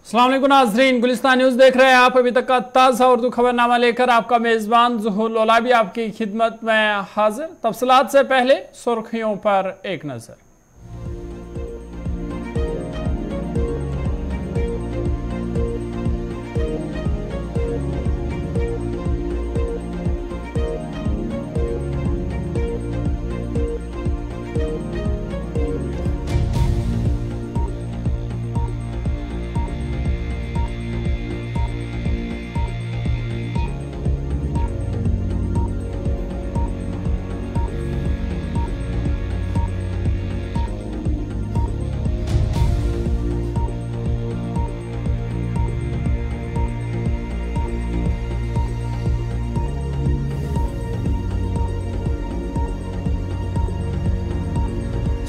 अस्सलाम वालेकुम नाज़रीन, गुलिस्तान न्यूज़ देख रहे हैं आप। अभी तक का ताज़ा उर्दू खबरनामा लेकर आपका मेज़बान ज़ुहूर लोलाबी आपकी खिदमत में हाजिर। तफसीलात से पहले सुर्खियों पर एक नज़र।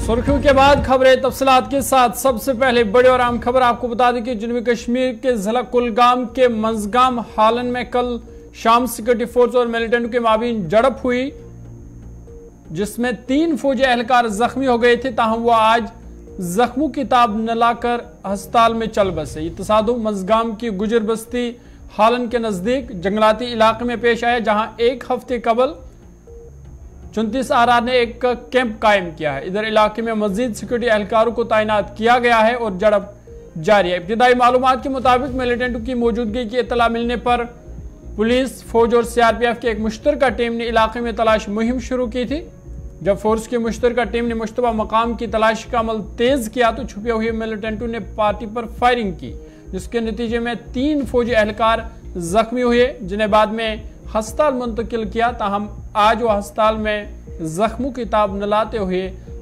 सुर्खियों के बाद खबरें तफसीलात के साथ। सबसे पहले बड़ी और अहम खबर आपको बता दें कि जनूबी कश्मीर के जिला कुलगाम के मंजगाम हालन में कल शाम सिक्योरिटी फोर्स और मिलिटेंट के माबीन झड़प हुई, जिसमें 3 फौजी एहलकार जख्मी हो गए थे। ताहम वो आज जख्मों की ताब न लाकर अस्पताल में चल बसे। ये तसादुम मंजगाम की गुजर बस्ती हालन के नजदीक जंगलाती इलाके में पेश आया, जहां एक हफ्ते कबल 34 आरआर ने एक कैंप कायम किया है। इधर इलाके में मजीद सिक्योरिटी एहलकारों को तैनात किया गया है और झड़प जारी है। इब्तिदाई मालूमात के मुताबिक मिलिटेंट की मौजूदगी की इत्तला मिलने पर पुलिस, फौज और सीआरपीएफ की एक मुश्तरका टीम ने इलाके में तलाश मुहिम शुरू की थी। जब फोर्स की मुश्तरका टीम ने मुश्तबा मकाम की तलाश का अमल तेज किया तो छुपे हुए मिलिटेंटों ने पार्टी पर फायरिंग की, जिसके नतीजे में 3 फौजी एहलकार जख्मी हुए, जिन्हें बाद में अस्पताल मुंतकिल किया। ताहम आज वो अस्पताल में जख्मों की ताब न लाते हुए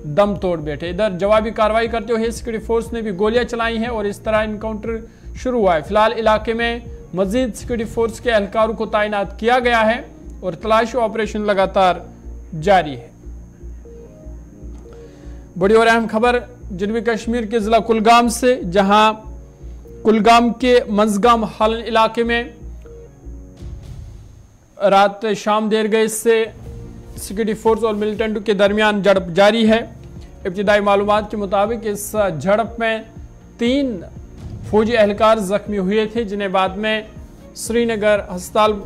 दम तोड़ बैठे। इधर जवाबी कार्रवाई करते हुए सिक्योरिटी फोर्स ने भी गोलियां चलाई हैं और इस तरह इनकाउंटर शुरू हुआ है। फिलहाल इलाके में मजीद सिक्योरिटी फोर्स के एहलकारों को तैनात किया गया है और तलाशी ऑपरेशन लगातार जारी है। बड़ी और अहम खबर जनूबी कश्मीर के जिला कुलगाम से, जहां कुलगाम के मंजगाम हालन इलाके में रात शाम देर गए से सिक्योरिटी फोर्स और मिलिटेंटों के दरमियान झड़प जारी है। इब्तिदाई मालूमात के मुताबिक इस झड़प में 3 फौजी एहलकार जख्मी हुए थे, जिन्हें बाद में श्रीनगर अस्पताल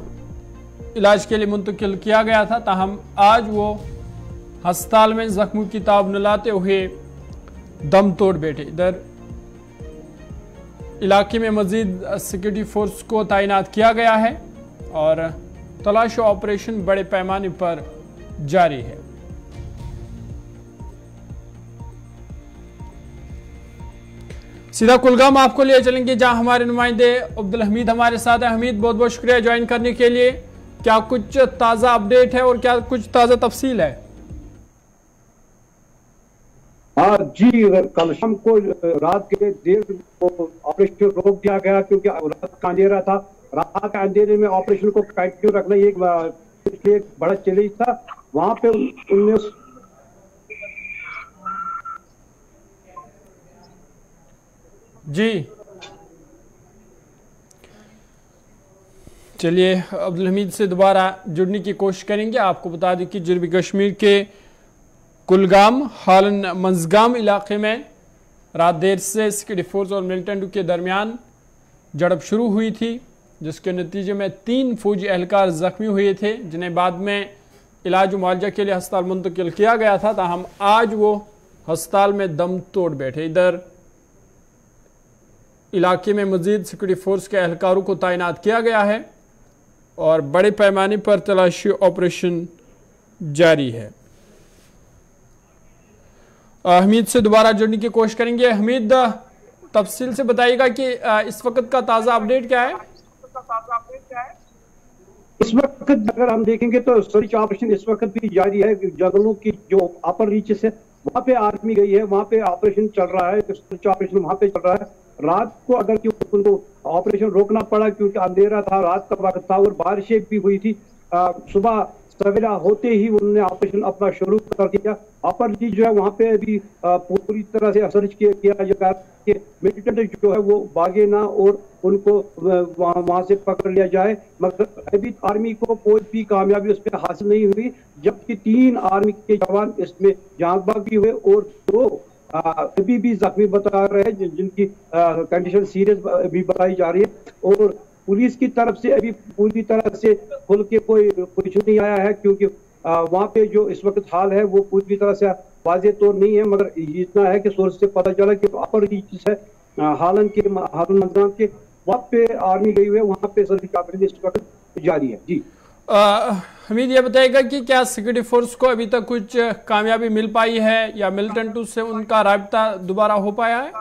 इलाज के लिए मुंतकिल किया गया था। ताहम आज वो अस्पताल में जख्मों की ताब न लाते हुए दम तोड़ बैठे। इधर इलाके में मजीद सिक्योरिटी फोर्स को तैनात किया गया है और तलाशी ऑपरेशन बड़े पैमाने पर जारी है। सीधा कुलगाम आपको ले चलेंगे, जहां हमारे नुमाइंदे अब्दुल हमीद हमारे साथ हैं। हमीद, बहुत बहुत शुक्रिया ज्वाइन करने के लिए। क्या कुछ ताज़ा अपडेट है और क्या कुछ ताज़ा तफसील है? हाँ जी, कल शाम को रात के देर को ऑपरेशन रोक दिया गया क्योंकि रात का अंधेरा था। रात के अंधेरे में ऑपरेशन को कंटिन्यू रखना एक बड़ा चैलेंज था। वहां पे उनने जी चलिए अब्दुल हमीद से दोबारा जुड़ने की कोशिश करेंगे। आपको बता दें कि जनूबी कश्मीर के कुलगाम हालन मंजगाम इलाके में रात देर से सिक्योरिटी फोर्स और मिलिटेंट के दरमियान झड़प शुरू हुई थी, जिसके नतीजे में 3 फौजी एहलकार जख्मी हुए थे, जिन्हें बाद में इलाज मुआवजा के लिए अस्पताल मुंतकिल किया गया था। ताहम आज वो अस्पताल में दम तोड़ बैठे। इधर इलाके में मजीद सिक्योरिटी फोर्स के एहलकारों को तैनात किया गया है और बड़े पैमाने पर तलाशी ऑपरेशन जारी है। हमीद से दोबारा जुड़ने की कोशिश करेंगे। हमीद, तफसील से बताइएगा कि इस वक्त का ताज़ा अपडेट क्या है? इस वक्त अगर हम देखेंगे तो सर्च ऑपरेशन इस वक्त भी जारी है। जंगलों की जो अपर रीचेस है वहां पे आर्मी गई है, वहां पे ऑपरेशन चल रहा है, सर्च ऑपरेशन वहां पे चल रहा है। रात को अगर उनको ऑपरेशन रोकना पड़ा क्योंकि अंधेरा था, रात का वक्त था और बारिशें भी हुई थी। सुबह सवेरा होते ही उन्होंने ऑपरेशन अपना शुरू कर दिया। अपर रीच जो है वहां पे अभी पूरी तरह से सर्च किया जा कि मिलिटेंट जो है वो भागे ना और उनको वहां से पकड़ लिया जाए, मगर अभी आर्मी को कोई भी कामयाबी उस पर हासिल नहीं हुई, जबकि 3 आर्मी के जवान इसमें जान बाग भी हुए और 2 अभी भी जख्मी बता रहे हैं, जिनकी कंडीशन सीरियस अभी बताई जा रही है। और पुलिस की तरफ से अभी पूरी तरह से खुल के कोई कुछ नहीं आया है, क्योंकि वहाँ पे जो इस वक्त हाल है वो पूरी तरह से वाज़ेह तो नहीं है, मगर इतना है कि सोर्स से पता चला कि अपर रीच है हालन मंजगाम के, वहाँ पे आर्मी गई हुई है, वहाँ पे सर्च ऑपरेशन इस वक्त जारी है। जी हमीद, ये बताएगा कि क्या सिक्योरिटी फोर्स को अभी तक कुछ कामयाबी मिल पाई है या मिलिटेंट से उनका राब्ता दोबारा हो पाया है?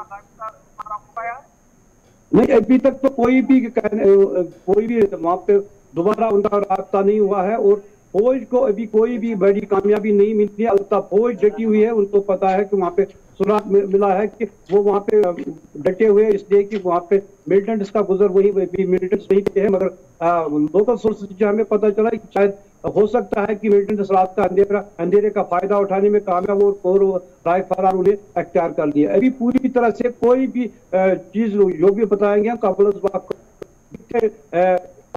नहीं, अभी तक तो कोई भी वहाँ पे दोबारा उनका राब्ता नहीं हुआ है, और फौज को अभी कोई भी बड़ी कामयाबी नहीं मिली है। अलबत्ता फौज डटी हुई है, उनको पता है कि वहाँ पे सुराग मिला है कि वो वहाँ पे डटे हुए, इसलिए कि वहाँ पे मिलिटेंट्स का गुजर मिलिटेंट्स वहीं पे है। मगर लोकल सोर्सेज से हमें पता चला कि शायद हो सकता है कि मिलिटेंट्स रात का अंधेरे का फायदा उठाने में कामयाब और राय फरार उन्हें अख्तियार कर लिया। अभी पूरी तरह से कोई भी चीज जो भी बताएंगे हम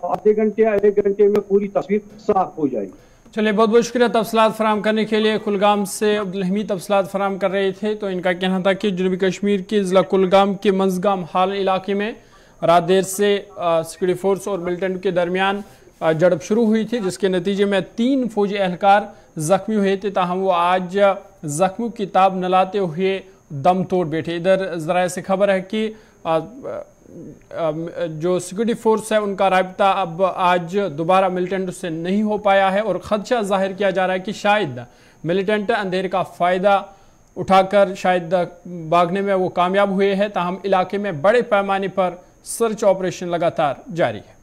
आधे घंटे या 1 घंटे में पूरी तस्वीर साफ हो जाएगी। चलिए, बहुत बहुत शुक्रिया तफसीलात फराम करने के लिए। कुलगाम से अब्दुल हमीद तफसीलात फराम कर रहे थे। तो इनका कहना था कि जनूबी कश्मीर के ज़िला कुलगाम के मंजगाम हाल इलाके में रात देर से सिक्योरिटी फोर्स और मिलिटेंट के दरमियान झड़प शुरू हुई थी, जिसके नतीजे में 3 फौजी एहलकार जख्मी हुए थे। ताहम वो आज जख्मों की ताब न लाते हुए दम तोड़ बैठे। इधर ज़राए से खबर है कि जो सिक्योरिटी फोर्स है उनका राब्ता अब आज दोबारा मिलिटेंट से नहीं हो पाया है, और खदशा जाहिर किया जा रहा है कि शायद मिलिटेंट अंधेरे का फ़ायदा उठाकर शायद भागने में वो कामयाब हुए हैं। ताहम इलाके में बड़े पैमाने पर सर्च ऑपरेशन लगातार जारी है।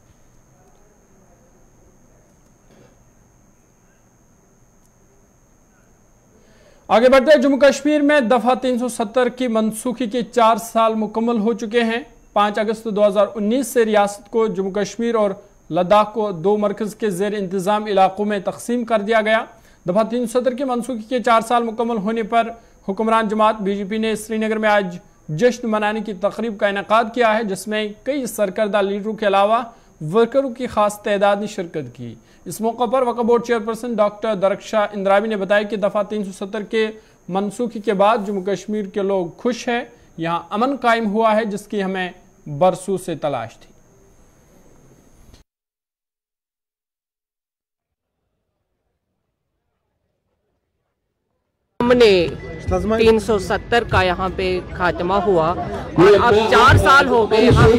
आगे बढ़ते हैं। जम्मू कश्मीर में दफा 370 की मनसूखी के 4 साल मुकम्मल हो चुके हैं। 5 अगस्त 2019 से रियासत को जम्मू कश्मीर और लद्दाख को 2 मरकज़ के ज़ेर इंतज़ाम इलाकों में तकसीम कर दिया गया। दफा 370 की मनसूखी के 4 साल मुकम्मल होने पर हुक्मरान जमात बीजेपी ने श्रीनगर में आज जश्न मनाने की तकरीब का इनेकाद किया है, जिसमें कई सरकर्दा लीडरों के अलावा वर्करों की खास तादाद ने शिरकत की। इस मौके पर वक्फ बोर्ड चेयरपर्सन डॉक्टर दरख्शाह इंद्रावी ने बताया कि दफा 370 के मनसूखी के बाद जम्मू कश्मीर के लोग खुश हैं। यहाँ अमन कायम हुआ है, जिसकी हमें बरसों से तलाश थी। हमने 370 का यहाँ पे खात्मा हुआ और अब 4 साल हो गए, हम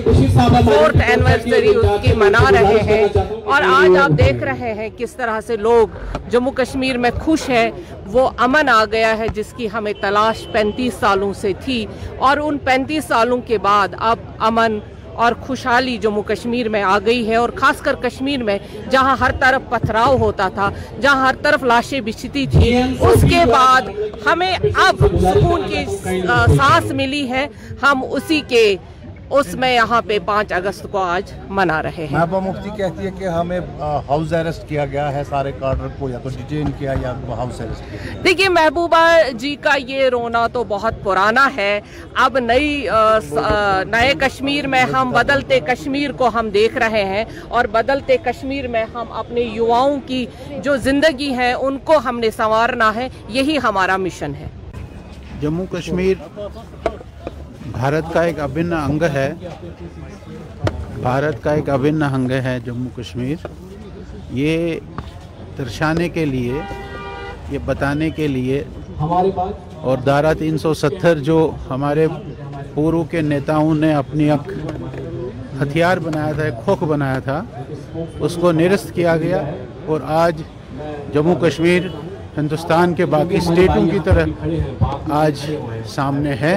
4th एनिवर्सरी उसकी मना रहे हैं। और आज आप देख रहे हैं किस तरह से लोग जम्मू कश्मीर में खुश है। वो अमन आ गया है जिसकी हमें तलाश 35 सालों से थी, और उन 35 सालों के बाद अब अमन और खुशहाली जम्मू कश्मीर में आ गई है। और खासकर कश्मीर में जहां हर तरफ पथराव होता था, जहां हर तरफ लाशें बिछती थी, उसके बाद हमें अब सुकून की सांस मिली है। हम उसी के उसमें यहाँ पे 5 अगस्त को आज मना रहे हैं। महबूबा मुफ्ती कहती है कि हमें हाउस अरेस्ट किया गया है, सारे कार्डर को या तो डिटेन किया या हाउस अरेस्ट किया। देखिए, महबूबा जी का ये रोना तो बहुत पुराना है। अब नए कश्मीर में हम बदलते कश्मीर को हम देख रहे हैं, और बदलते कश्मीर में हम अपने युवाओं की जो जिंदगी है उनको हमने संवारना है। यही हमारा मिशन है। जम्मू कश्मीर भारत का एक अभिन्न अंग है। भारत का एक अभिन्न अंग है जम्मू कश्मीर। ये दर्शाने के लिए, ये बताने के लिए, और धारा 370 जो हमारे पूर्व के नेताओं ने अपनी हथियार बनाया था, एक खोख बनाया था, उसको निरस्त किया गया। और आज जम्मू कश्मीर हिंदुस्तान के बाकी स्टेटों की तरह आज सामने है।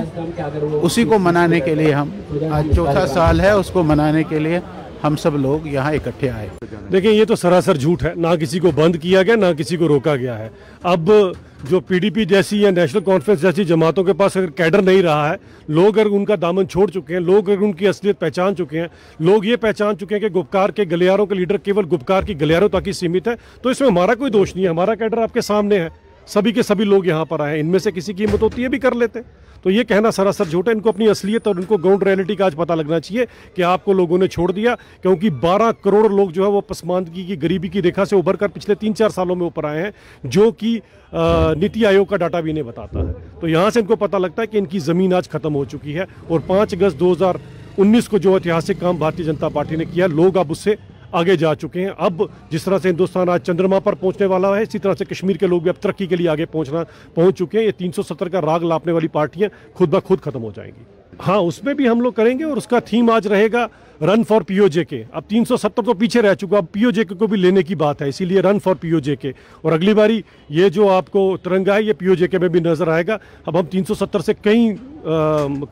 उसी को मनाने के लिए हम आज 4था साल है, उसको मनाने के लिए हम सब लोग यहाँ इकट्ठे आए। देखिए, ये तो सरासर झूठ है। ना किसी को बंद किया गया, ना किसी को रोका गया है। अब जो पीडीपी जैसी या नेशनल कॉन्फ्रेंस जैसी जमातों के पास अगर कैडर नहीं रहा है, लोग अगर उनका दामन छोड़ चुके हैं, लोग अगर उनकी असलियत पहचान चुके हैं, लोग ये पहचान चुके हैं कि गुपकार के गलियारों के लीडर केवल गुपकार की गलियारों तक ही सीमित है, तो इसमें हमारा कोई दोष नहीं है। हमारा कैडर आपके सामने है, सभी के सभी लोग यहाँ पर आए। इनमें से किसी की हिम्मत होती है भी कर लेते। तो ये कहना सरासर झूठ है। इनको अपनी असलियत और इनको ग्राउंड रियलिटी का आज पता लगना चाहिए कि आपको लोगों ने छोड़ दिया, क्योंकि 12 करोड़ लोग जो है वो पसमानदगी की, गरीबी की रेखा से उभर कर पिछले 3-4 सालों में ऊपर आए हैं, जो कि नीति आयोग का डाटा भी इन्हें बताता है। तो यहाँ से इनको पता लगता है कि इनकी ज़मीन आज ख़त्म हो चुकी है। और 5 अगस्त 2019 को जो ऐतिहासिक काम भारतीय जनता पार्टी ने किया, लोग अब उससे आगे जा चुके हैं। अब जिस तरह से हिंदुस्तान आज चंद्रमा पर पहुंचने वाला है, इसी तरह से कश्मीर के लोग भी अब तरक्की के लिए आगे पहुंच चुके हैं। ये 370 का राग लापने वाली पार्टियां खुद ब खुद खत्म हो जाएंगी। हाँ, उसमें भी हम लोग करेंगे और उसका थीम आज रहेगा रन फॉर पीओजेके। अब 370 तो पीछे रह चुका, अब पीओजेके को भी लेने की बात है, इसीलिए रन फॉर पीओजेके। और अगली बारी ये जो आपको तिरंगा है ये पीओजेके में भी नजर आएगा। अब हम 370 से कई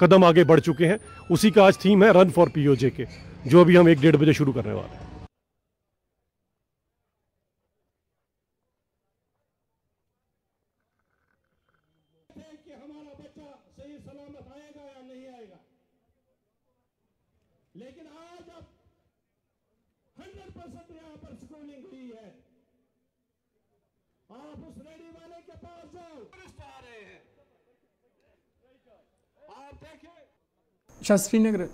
कदम आगे बढ़ चुके हैं, उसी का आज थीम है रन फॉर पीओजेके, जो अभी हम 1-1:30 बजे शुरू करने वाले हैं। लेकिन आज अब 100% यहाँ पर स्कूलिंग हुई है। आप उस रेडी वाले के पास जाओ, आ रहे हैं, आप देखें। श्रीनगर मैं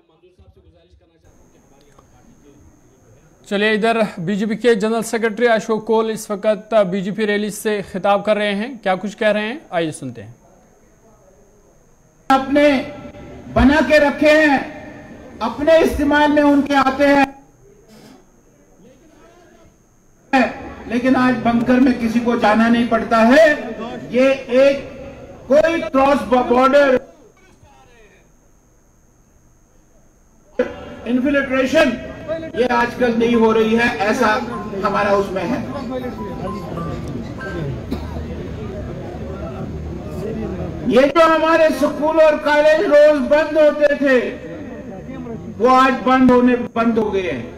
मंजूर साहब से गुजारिश करना चाहता हूं कि हमारी यहाँ पार्टी के चलिए, इधर बीजेपी के जनरल सेक्रेटरी अशोक कोल इस वक्त बीजेपी रैली से खिताब कर रहे हैं। क्या कुछ कह रहे हैं, आइए सुनते हैं। अपने बना के रखे हैं, अपने इस्तेमाल में उनके आते हैं, लेकिन आज बंकर में किसी को जाना नहीं पड़ता है। ये एक कोई क्रॉस बॉर्डर इन्फिल्ट्रेशन ये आजकल नहीं हो रही है, ऐसा हमारा उसमें है। ये जो हमारे स्कूल और कॉलेज रोज बंद होते थे, वो आज बंद हो गए हैं।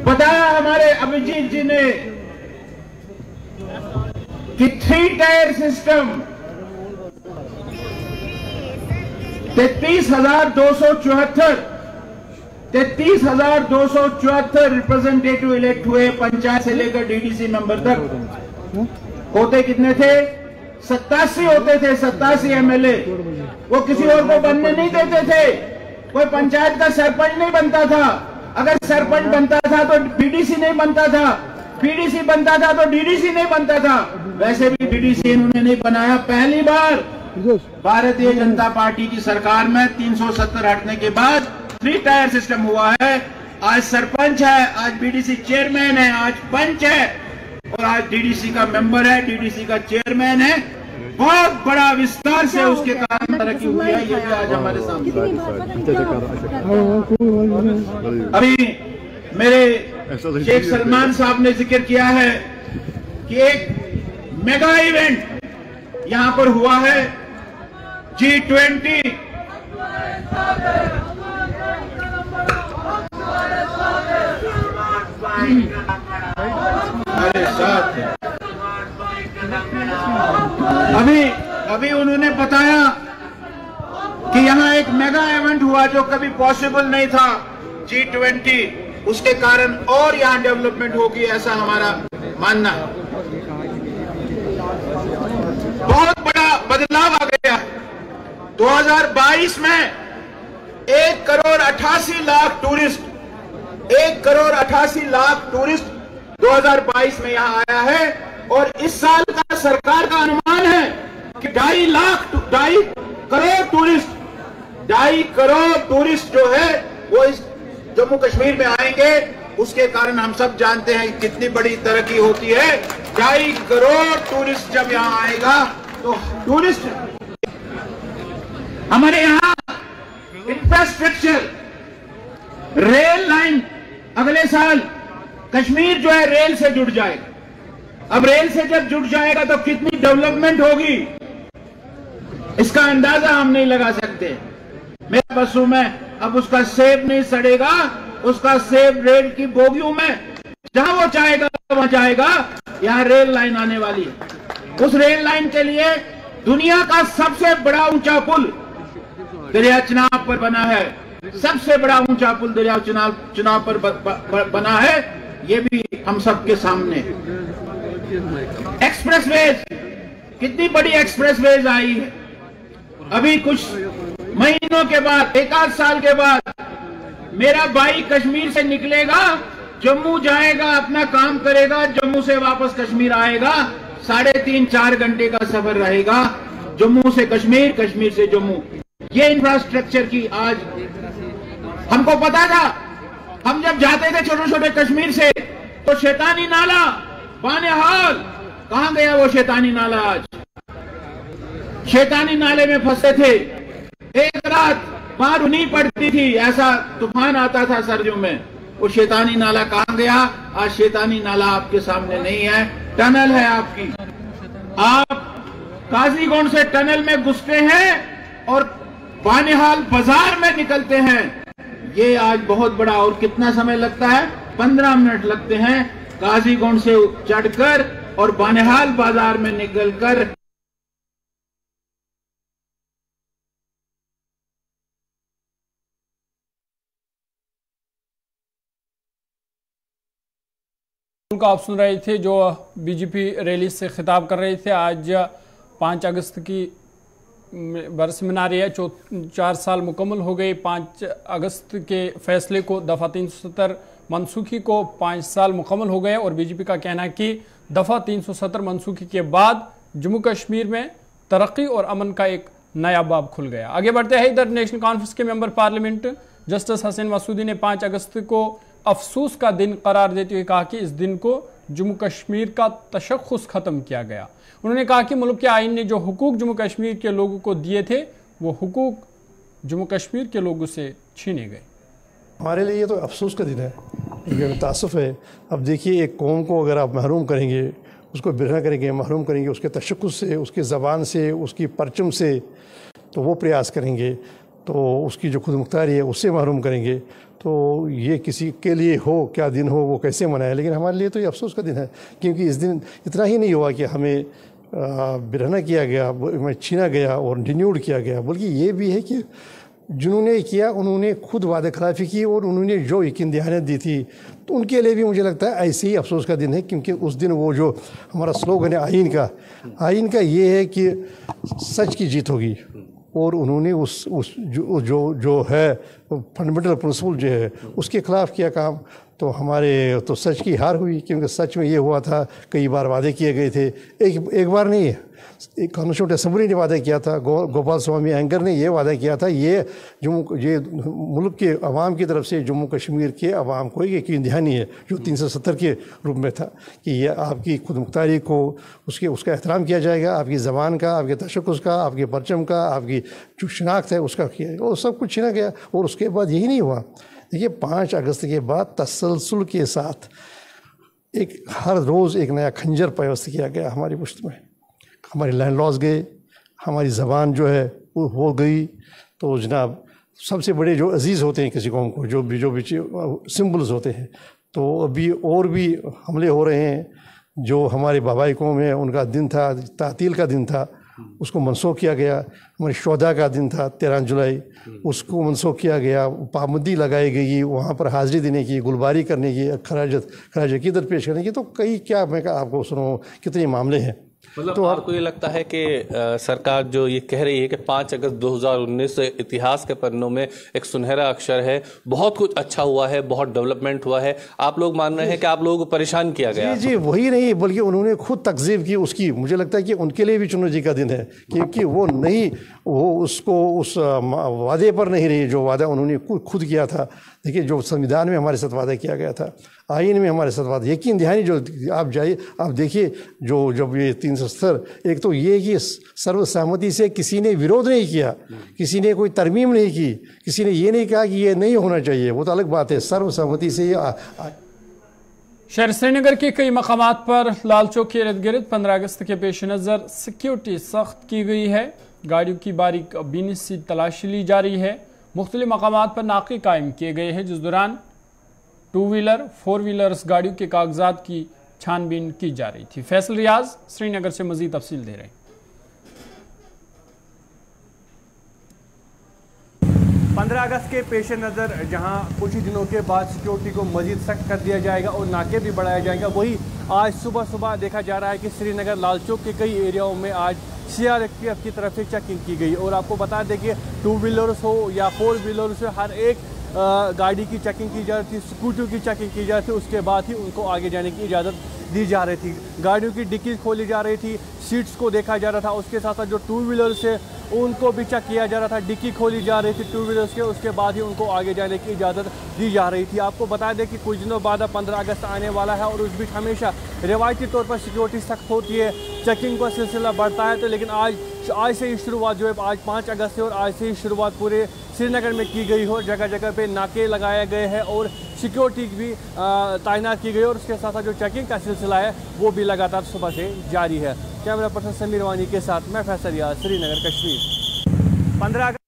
बताया हमारे अभिजीत जी ने कि 3 टायर सिस्टम 33,274 रिप्रेजेंटेटिव इलेक्ट हुए, पंचायत से लेकर डीडीसी मेंबर तक। होते कितने थे? 87 होते थे, 87 एमएलए। वो किसी और को बनने नहीं देते थे। कोई पंचायत का सरपंच नहीं बनता था। अगर सरपंच बनता था तो बीडीसी नहीं बनता था, बीडीसी बनता था तो डीडीसी नहीं बनता था। वैसे भी डीडीसी इन्होंने नहीं बनाया। पहली बार भारतीय जनता पार्टी की सरकार में 370 हटने के बाद 3 टायर सिस्टम हुआ है। आज सरपंच है, आज बीडीसी चेयरमैन है, आज पंच है और आज डीडीसी का मेंबर है, डीडीसी का चेयरमैन है। बहुत बड़ा विस्तार से उसके कारण तरक्की हुई है। ये भी आज हमारे सामने। अभी मेरे शेख सलमान साहब ने जिक्र किया है कि एक मेगा इवेंट यहां पर हुआ है, G20। हमारे साथ अभी उन्होंने बताया कि यहाँ एक मेगा इवेंट हुआ जो कभी पॉसिबल नहीं था, G20। उसके कारण और यहाँ डेवलपमेंट होगी, ऐसा हमारा मानना है। बहुत बड़ा बदलाव आ गया। 2022 में 1,88,00,000 टूरिस्ट, 1,88,00,000 टूरिस्ट 2022 में यहाँ आया है। और इस साल का सरकार का अनुमान है कि 2.5 करोड़ टूरिस्ट जो है वो इस जम्मू कश्मीर में आएंगे। उसके कारण हम सब जानते हैं कितनी बड़ी तरक्की होती है। 2.5 करोड़ टूरिस्ट जब यहाँ आएगा तो टूरिस्ट हमारे यहाँ इंफ्रास्ट्रक्चर, रेल लाइन अगले साल कश्मीर जो है रेल से जुड़ जाएगा। अब रेल से जब जुड़ जाएगा तो कितनी डेवलपमेंट होगी इसका अंदाजा हम नहीं लगा सकते। मेरे बसों में अब उसका सेब नहीं सड़ेगा, उसका सेब रेल की बोगियों में जहां वो चाहेगा वहां जाएगा। यहाँ रेल लाइन आने वाली है। उस रेल लाइन के लिए दुनिया का सबसे बड़ा ऊंचा पुल दरिया चेनाब पर बना है। सबसे बड़ा ऊंचा पुल दरिया चेनाब पर बना है। ये भी हम सबके सामने। एक्सप्रेसवेज, कितनी बड़ी एक्सप्रेसवेज आई है। अभी कुछ महीनों के बाद, 1 आध साल के बाद मेरा भाई कश्मीर से निकलेगा जम्मू जाएगा, अपना काम करेगा, जम्मू से वापस कश्मीर आएगा, 3.5-4 घंटे का सफर रहेगा, जम्मू से कश्मीर, कश्मीर से जम्मू। ये इंफ्रास्ट्रक्चर की आज हमको पता था। हम जब जाते थे छोटे छोटे कश्मीर से तो शैतानी नाला बानेहाल, कहां गया वो शैतानी नाला? आज शैतानी नाले में फंसे थे, एक रात मार नहीं पड़ती थी, ऐसा तूफान आता था सर्दियों में। वो शैतानी नाला कहां गया? आज शैतानी नाला आपके सामने नहीं है, टनल है आपकी। आप काजीगुंड से टनल में घुसते हैं और बानेहाल बाजार में निकलते हैं। ये आज बहुत बड़ा, और कितना समय लगता है? 15 मिनट लगते हैं काजीगुंड से चढ़कर और बानेहाल बाजार में निकलकर। उनका आप सुन रहे थे जो बीजेपी रैली से खिताब कर रहे थे। आज 5 अगस्त की बरस मना रही है, 4 साल मुकम्मल हो गए 5 अगस्त के फैसले को, दफ़ा 370 मनसूखी को 5 साल मुकम्मल हो गए। और बीजेपी का कहना है कि दफ़ा 370 मनसूखी के बाद जम्मू कश्मीर में तरक्की और अमन का एक नया बाब खुल गया। आगे बढ़ते हैं, इधर नेशनल कॉन्फ्रेंस के member parliament justice Hasan Masoodi ने 5 अगस्त को अफसोस का दिन करार देते हुए कहा कि इस दिन को जम्मू कश्मीर का तशख़्ख़ुस ख़त्म किया गया। उन्होंने कहा कि मुल्क के आइन ने जो हुकूक जम्मू कश्मीर के लोगों को दिए थे वो हुकूक जम्मू कश्मीर के लोगों से छीने गए। हमारे लिए ये तो अफसोस का दिन है, क्योंकि तासुफ़ है। अब देखिए, एक कौम को अगर आप महरूम करेंगे, उसको बिरना करेंगे, महरूम करेंगे उसके तशक्कुस से, उसकी ज़बान से, उसकी परचम से, तो वो प्रयास करेंगे, तो उसकी जो खुद मुख्तारी है उससे महरूम करेंगे, तो ये किसी के लिए हो क्या दिन हो, वो कैसे मनाए। लेकिन हमारे लिए तो ये अफसोस का दिन है, क्योंकि इस दिन इतना ही नहीं हुआ कि हमें बिरहना किया गया, छीना गया और डिन्यूड किया गया, बल्कि ये भी है कि जिन्होंने किया उन्होंने खुद वादा खिलाफ़ी की और उन्होंने जो यकीन दहानियत दी थी, तो उनके लिए भी मुझे लगता है ऐसे ही अफसोस का दिन है। क्योंकि उस दिन वो जो हमारा स्लोगन है आइन का ये है कि सच की जीत होगी, और उन्होंने उस जो है फंडामेंटल प्रिंसिपल जो है उसके ख़िलाफ़ किया काम, तो हमारे तो सच की हार हुई। क्योंकि सच में ये हुआ था, कई बार वादे किए गए थे, एक बार नहीं, एक कॉन्स्टिट्यूंट असेंबली ने वादा किया था, गोपाल स्वामी एंकर ने ये वादा किया था, ये मुल्क के अवाम की तरफ से जम्मू कश्मीर के अवाम को एक यकीन दहानी है जो 370 के रूप में था कि ये आपकी खुद मुख्तारी को उसका एहतराम किया जाएगा, आपकी ज़बान का, आपके तशक्कुस का, आपके परचम का, आपकी जो शनाख्त है उसका किया जाएगा, और सब कुछ छीना गया। और उसके बाद यही नहीं हुआ। देखिए, 5 अगस्त के बाद तसलसल के साथ हर रोज़ एक नया खंजर पैवस्त किया गया हमारी पुश्त में। हमारे लैंड लॉज गए, हमारी ज़बान जो है वो गई। तो जनाब, सबसे बड़े जो अजीज़ होते हैं किसी कौम को, जो भी सिम्बल्स होते हैं, तो अभी और भी हमले हो रहे हैं। जो हमारे बाबाई कौम है उनका दिन था, तातील का दिन था, उसको मनसूख किया गया। हमारे शोहदा का दिन था 13 जुलाई, उसको मनसूख किया गया। पाबंदी लगाई गई वहाँ पर हाज़िरी देने की, गुलबारी करने की, खराज अक़ीदत पेश करने की। तो कई क्या मैं आपको सुनाऊँ कितने मामले हैं। मतलब तो आपको ये लगता है कि सरकार जो ये कह रही है कि 5 अगस्त 2019 इतिहास के पन्नों में एक सुनहरा अक्षर है, बहुत कुछ अच्छा हुआ है, बहुत डेवलपमेंट हुआ है, आप लोग मान रहे हैं कि आप लोगों को परेशान किया गया? जी, वही नहीं, बल्कि उन्होंने खुद तकज़ीब की उसकी। मुझे लगता है कि उनके लिए भी चुनौती का दिन है, क्योंकि वो उसको उस वादे पर नहीं रही जो वादा उन्होंने खुद किया था। देखिए, जो संविधान में हमारे साथ वादा किया गया था, आइन में हमारे साथ वादा, यकीन दहानी जो आप जाइए, आप देखिए जब ये 370, एक तो ये कि सर्वसहमति से किसी ने विरोध नहीं किया, किसी ने कोई तरमीम नहीं की, किसी ने ये नहीं कहा कि ये नहीं होना चाहिए, वो तो अलग बात है। सर्वसहमति से शहर श्रीनगर के कई मकामात पर लाल चौक के इर्द गिर्द 15 अगस्त के पेश नज़र सिक्योरिटी सख्त की गई है। गाड़ियों की बारीक बीनी से तलाशी ली जा रही है। मुख्तलिफ मकामात पर नाके कायम किए गए हैं, जिस दौरान 2 व्हीलर 4 व्हीलर्स गाड़ियों के कागजात की छानबीन की जा रही थी। फैसल रियाज श्रीनगर से मजीद तफसील दे रहे हैं। 15 अगस्त के पेश नज़र जहां कुछ ही दिनों के बाद सिक्योरिटी को मजीद सख्त कर दिया जाएगा और नाके भी बढ़ाया जाएगा, वही आज सुबह देखा जा रहा है कि श्रीनगर लाल चौक के कई एरियाओं में आज CRPF की तरफ से चेकिंग की गई। और आपको बता दें कि 2 व्हीलर्स हो या 4 व्हीलर्स हो, हर एक गाड़ी की चेकिंग की जा रही थी, स्कूटर की चेकिंग की जा रही थी, उसके बाद ही उनको आगे जाने की इजाज़त दी जा रही थी। गाड़ियों की डिक्की खोली जा रही थी, सीट्स को देखा जा रहा था, उसके साथ साथ जो टू व्हीलर्स है उनको भी चेक किया जा रहा था, डिक्की खोली जा रही थी टू व्हीलर्स के, उसके बाद ही उनको आगे जाने की इजाज़त दी जा रही थी। आपको बता दें कि कुछ दिनों बाद 15 अगस्त आने वाला है और उस बीच हमेशा रिवायती तौर पर सिक्योरिटी सख्त होती है, चेकिंग का सिलसिला बढ़ता है। तो लेकिन आज से ही शुरुआत जो है, आज 5 अगस्त से और आज से ही शुरुआत पूरे श्रीनगर में की गई हो। जगह जगह पे नाके लगाए गए हैं और सिक्योरिटी भी तैनात की गई और उसके साथ साथ जो चेकिंग का सिलसिला है वो भी लगातार सुबह से जारी है। कैमरा पर्सन समीर वानी के साथ मैं फैसल रियाज, श्रीनगर कश्मीर। 15 अगस्त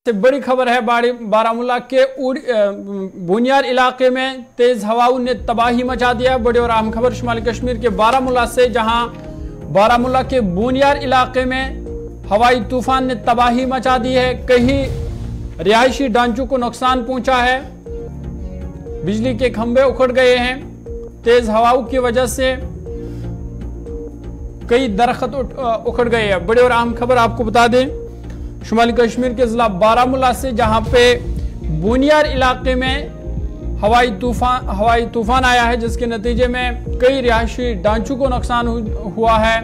से बड़ी खबर है, बारामूला के बुनियार इलाके में तेज हवाओं ने तबाही मचा दिया। बड़ी और अहम खबर शुमाली कश्मीर के बारामूला से, जहां बारामूला के बुनियार इलाके में हवाई तूफान ने तबाही मचा दी है। कहीं रिहायशी ढांचों को नुकसान पहुंचा है, बिजली के खंभे उखड़ गए हैं। तेज हवाओं की वजह से कई दरख्त उखड़ गए हैं। बड़ी और अहम खबर आपको बता दें शुमाली कश्मीर के जिला बारामूला से, जहां पे बुनियार इलाके में हवाई तूफान आया है, जिसके नतीजे में कई रिहायशी ढांचों को नुकसान हुआ है।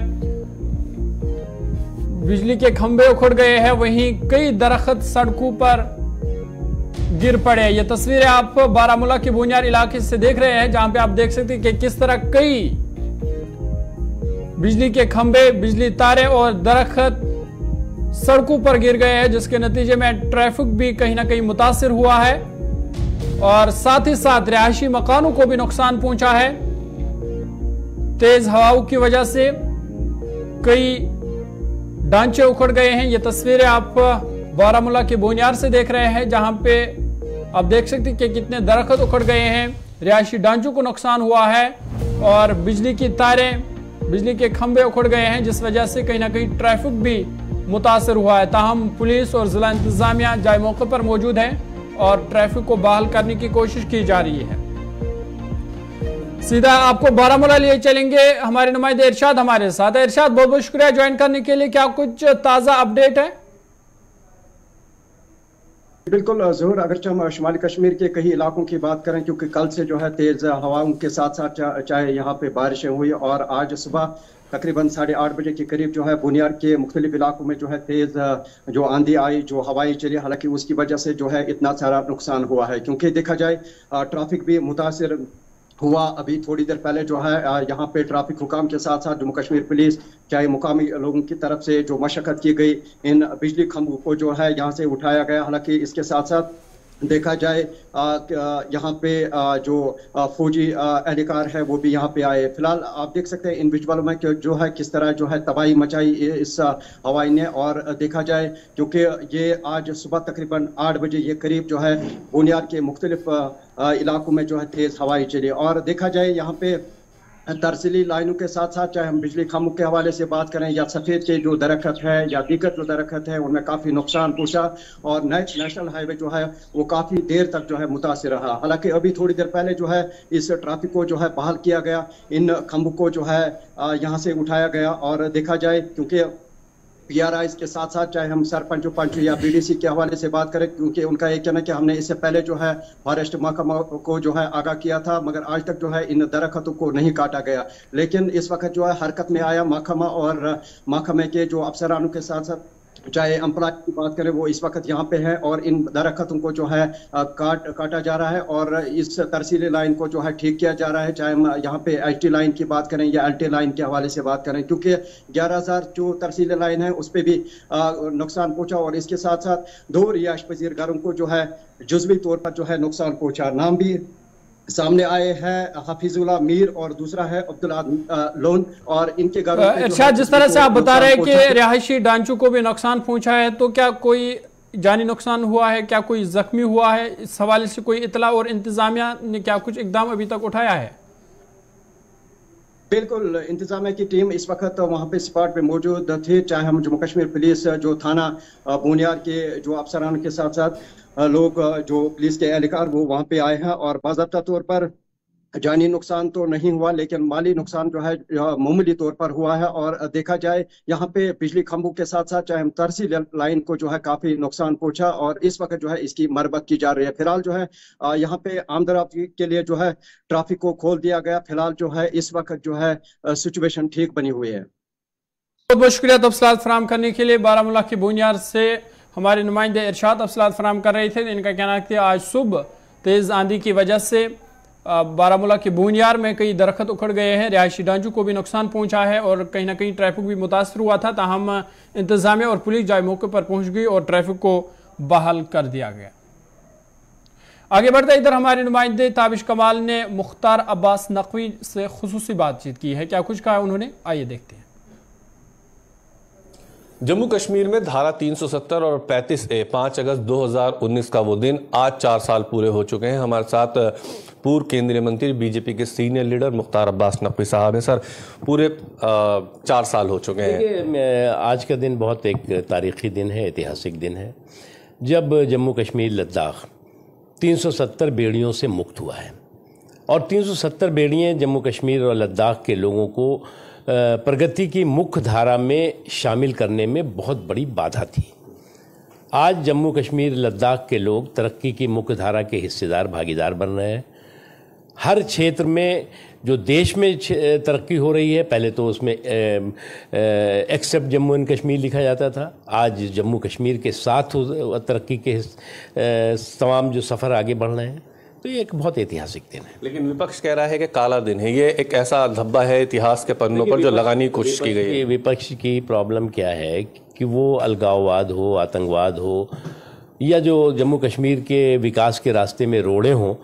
बिजली के खंभे उखड़ गए हैं, वहीं कई दरख्त सड़कों पर गिर पड़े। ये तस्वीरें आप बारामूला के बुनियार इलाके से देख रहे हैं, जहां पे आप देख सकते हैं कि किस तरह कई बिजली के खंभे, बिजली तारे और दरख्त सड़कों पर गिर गए हैं, जिसके नतीजे में ट्रैफिक भी कहीं ना कहीं मुतासिर हुआ है और साथ ही साथ रिहायशी मकानों को भी नुकसान पहुंचा है। तेज हवाओं की वजह से कई ढांचे उखड़ गए हैं। ये तस्वीरें आप बारामूला के बुनियार से देख रहे हैं, जहां पे आप देख सकते हैं कि कितने दरख्त उखड़ गए हैं, रिहायशी ढांचों को नुकसान हुआ है और बिजली की तारें, बिजली के खंभे उखड़ गए हैं, जिस वजह से कहीं ना कहीं ट्रैफिक भी मुतासर हुआ है। ताहम पुलिस और जिला इंतजामिया जाए मौके पर मौजूद है और ट्रैफिक को बहाल करने की कोशिश की जा रही है। सीधा आपको बारामूला लिए चलेंगे, हमारे नुमाइंदे इरशाद हमारे साथ है। इरशाद, बहुत बहुत शुक्रिया ज्वाइन करने के लिए। क्या कुछ ताज़ा अपडेट है? बिल्कुल ज़रूर, अगर हम शुमाली कश्मीर के कई इलाकों की बात करें, क्योंकि कल से जो है तेज हवाओं के साथ साथ चाहे यहाँ पे बारिशें हुई और आज सुबह तकरीबन 8:30 बजे के करीब जो है बुनियार के मुख्तलिफ इलाकों में जो है तेज जो आंधी आई, जो हवाएं चली, हालांकि उसकी वजह से जो है इतना सारा नुकसान हुआ है। क्योंकि देखा जाए ट्रैफिक भी मुतासिर हुआ। अभी थोड़ी देर पहले जो है यहाँ पे ट्रैफिक हुकाम के साथ साथ जम्मू कश्मीर पुलिस, चाहे मुकामी लोगों की तरफ से जो मशक्कत की गई, इन बिजली खंभों को जो है यहाँ से उठाया गया। हालांकि इसके साथ साथ देखा जाए यहाँ पे जो फौजी एहलकार है वो भी यहाँ पे आए। फिलहाल आप देख सकते हैं इन विजुअल में कि जो है किस तरह जो है तबाही मचाई इस हवाई ने। और देखा जाए क्योंकि ये आज सुबह तकरीबन 8 बजे ये करीब जो है बुनियाद के मुख्तलिफ इलाकों में जो है तेज हवाई चली। और देखा जाए यहाँ पे तरसीली लाइनों के साथ साथ चाहे हम बिजली खंभों के हवाले से बात करें या सफ़ेद के जो दरख्त है या दीगर जो दरख्त है, उनमें काफ़ी नुकसान पहुंचा और नेशनल हाईवे जो है वो काफ़ी देर तक जो है मुतासिर रहा। हालांकि अभी थोड़ी देर पहले जो है इस ट्रैफिक को जो है बहाल किया गया, इन खंभों को जो है यहाँ से उठाया गया। और देखा जाए क्योंकि PRIs के साथ साथ चाहे हम सरपंच पंच या BDC के हवाले से बात करें, क्योंकि उनका एक कहना है कि हमने इससे पहले जो है फॉरेस्ट महकमा को जो है आगाह किया था, मगर आज तक जो है इन दरख्तों को नहीं काटा गया। लेकिन इस वक्त जो है हरकत में आया महकमा और महकमे के जो अफसरानों के साथ साथ चाहे एम्प्लॉय की बात करें, वो इस वक्त यहाँ पे है और इन दरख्तों को जो है काटा जा रहा है और इस तरसीली लाइन को जो है ठीक किया जा रहा है। चाहे हम यहाँ पे HT लाइन की बात करें या LT लाइन के हवाले से बात करें, क्योंकि 11,000 जो तरसीली लाइन है उस पर भी नुकसान पहुंचा और इसके साथ साथ 2 रिहायश पजीर घरों को जो है जुज़वी तौर पर जो है नुकसान पहुंचा। नाम भी सामने आए हैं, हफीजुल्लाह मीर और दूसरा है अब्दुल्ला लोन, और इनके घरों जिस तरह से आप बता रहे हैं कि रिहायशी ढांचों को भी नुकसान पहुंचा है, तो क्या कोई जानी नुकसान हुआ है, क्या कोई जख्मी हुआ है? इस हवाले से कोई इतला और इंतजामिया ने क्या कुछ इकदाम अभी तक उठाया है? बिल्कुल, इंतजामिया की टीम इस वक्त वहाँ पे स्पॉट पे मौजूद थी। चाहे हम जम्मू कश्मीर पुलिस जो थाना बुनियाद के जो अफसरान के साथ साथ लोग जो पुलिस के एहलकार वो वहाँ पे आए हैं और बाज़ाब्ता तौर पर जानी नुकसान तो नहीं हुआ, लेकिन माली नुकसान जो है मामूली तौर पर हुआ है। और देखा जाए यहाँ पे बिजली खंभों के साथ साथ चाहे तरसी लाइन को जो है काफी नुकसान पहुंचा और इस वक्त जो है इसकी मरम्मत की जा रही है। फिलहाल जो है यहाँ पे आमदरफ्त के लिए जो है ट्रैफिक को खोल दिया गया। फिलहाल जो है इस वक्त जो है सिचुएशन ठीक बनी हुई है। बहुत बहुत शुक्रिया तफसीलात फराहम करने के लिए। बारामूला के बोनियार से हमारे नुमाइंदे इरशाद तफसीलात फराहम कर रहे थे। इनका कहना है कि आज सुबह तेज आंधी की वजह से बारामूला के बोनियार में कई दरख्त उखड़ गए हैं, रिहायशी ढांचों को भी नुकसान पहुंचा है और कहीं ना कहीं ट्रैफिक भी मुतासर हुआ था। ताहम इंतजामिया और पुलिस जाए मौके पर पहुंच गई और ट्रैफिक को बहाल कर दिया गया। आगे बढ़ते इधर हमारे नुमाइंदे ताबिश कमाल ने मुख्तार अब्बास नकवी से खुसूसी बातचीत की है। क्या कुछ कहा उन्होंने, आइए देखते हैं। जम्मू कश्मीर में धारा 370 और 35A 5 अगस्त 2019 का वो दिन आज 4 साल पूरे हो चुके हैं। हमारे साथ पूर्व केंद्रीय मंत्री बीजेपी के सीनियर लीडर मुख्तार अब्बास नकवी साहब हैं। सर, पूरे 4 साल हो चुके हैं। आज का दिन बहुत एक तारीखी दिन है, ऐतिहासिक दिन है, जब जम्मू कश्मीर लद्दाख 370 बेड़ियों से मुक्त हुआ है। और 370 बेड़ियाँ जम्मू कश्मीर और लद्दाख के लोगों को प्रगति की मुख्य धारा में शामिल करने में बहुत बड़ी बाधा थी। आज जम्मू कश्मीर लद्दाख के लोग तरक्की की मुख्य धारा के हिस्सेदार भागीदार बन रहे हैं। हर क्षेत्र में जो देश में तरक्की हो रही है, पहले तो उसमें एक्सेप्ट जम्मू एंड कश्मीर लिखा जाता था, आज जम्मू कश्मीर के साथ तरक्की के तमाम जो सफ़र आगे बढ़ रहे हैं। तो ये एक बहुत ऐतिहासिक दिन है। लेकिन विपक्ष कह रहा है कि काला दिन है, ये एक ऐसा धब्बा है इतिहास के पन्नों पर जो लगाने की कोशिश की गई है। विपक्ष की प्रॉब्लम क्या है कि वो अलगाववाद हो, आतंकवाद हो, या जो जम्मू कश्मीर के विकास के रास्ते में रोड़े हों,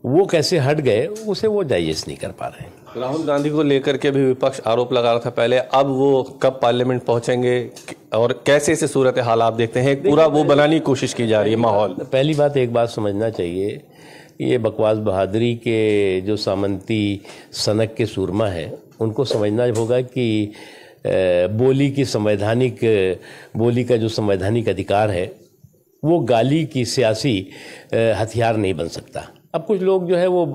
वो कैसे हट गए, उसे वो डाइजेस्ट नहीं कर पा रहे हैं। राहुल गांधी को लेकर के भी विपक्ष आरोप लगा रहा था पहले, अब वो कब पार्लियामेंट पहुंचेंगे और कैसे ऐसे सूरत हाल आप देखते हैं? पूरा वो बनाने की कोशिश की जा रही है माहौल। पहली बात एक बात समझना चाहिए, ये बकवास बहादुरी के जो सामंती सनक के सूरमा है, उनको समझना होगा कि बोली का जो संवैधानिक अधिकार है वो गाली की सियासी हथियार नहीं बन सकता। अब कुछ लोग जो है वो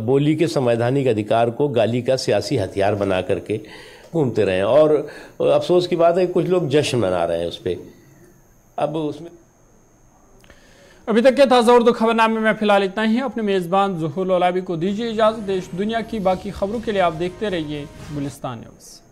बोली के संवैधानिक अधिकार को गाली का सियासी हथियार बना करके घूमते रहे, और अफसोस की बात है कि कुछ लोग जश्न मना रहे हैं उस पर। अब उसमें अभी तक के ताज़ा उर्दू खबरनामे में फिलहाल इतना ही। अपने मेज़बान ज़ुहूर लौलाबी को दीजिए इजाज़त। देश दुनिया की बाकी खबरों के लिए आप देखते रहिए गुलिस्तान न्यूज़।